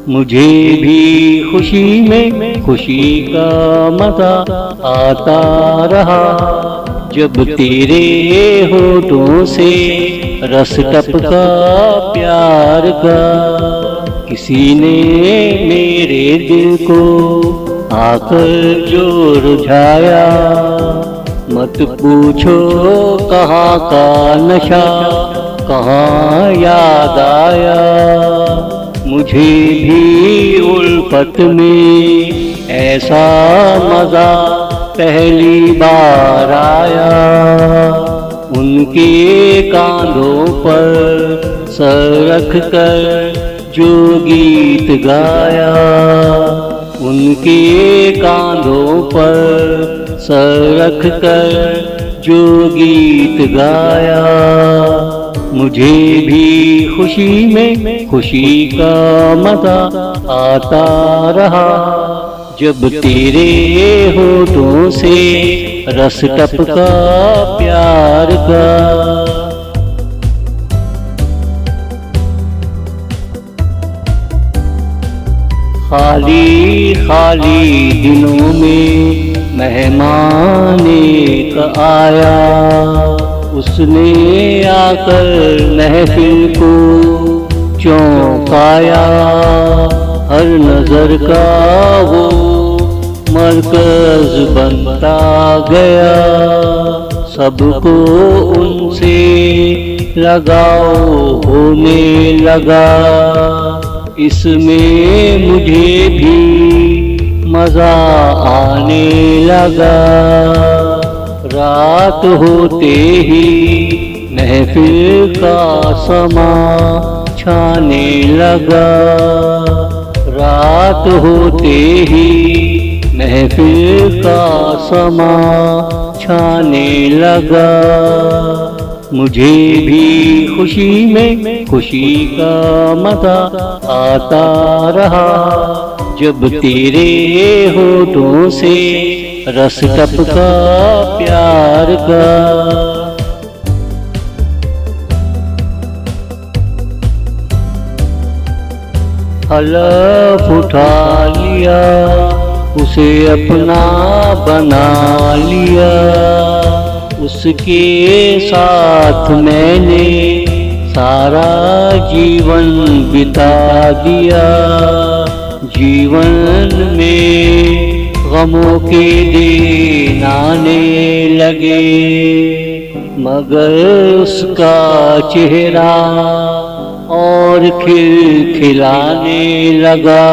मुझे भी खुशी में खुशी का मजा आता रहा, जब तेरे होठों से रस टपका प्यार का। किसी ने मेरे दिल को आकर जो रुझाया, मत पूछो कहाँ का नशा कहाँ याद आया। मुझे भी उल्फत में ऐसा मजा पहली बार आया। उनके कांधों पर सर रख कर जो गीत गाया, उनके कांधों पर सर रख कर जो गीत गाया। मुझे भी खुशी में खुशी का मजा आता रहा, जब तेरे होठों से रस टपका प्यार का। खाली खाली दिनों में मेहमान एक आया, उसने आकर महफिल को चौंकाया। हर नजर का वो मरकज बनता गया, सबको उनसे लगाव होने लगा। इसमें मुझे भी मजा आने लगा। रात होते ही महफिल का समा छाने लगा। रात होते ही महफिल का समा छाने लगा। मुझे भी खुशी में खुशी का मजा आता रहा, जब तेरे होठों से रस टपका प्यार का। हलफ उठा लिया, उसे अपना बना लिया। उसके साथ मैंने सारा जीवन बिता दिया। जीवन में गमों के दिन आने लगे, मगर उसका चेहरा और खिलखिलाने लगा।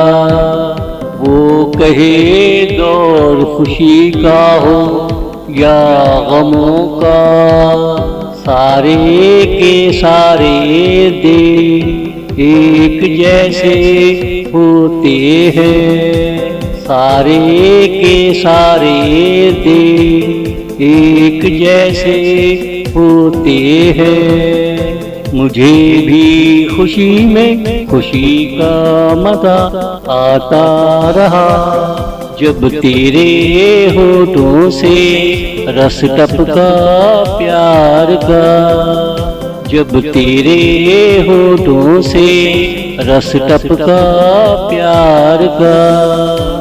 वो कहे दौर खुशी का हो या गमों का, सारे के सारे दिन एक जैसे होते हैं। सारे के सारे दिन एक जैसे होते हैं। मुझे भी खुशी में खुशी का मजा आता रहा, जब तेरे होठों से रस टपका प्यार का। जब तेरे होठों से रस टपका प्यार का।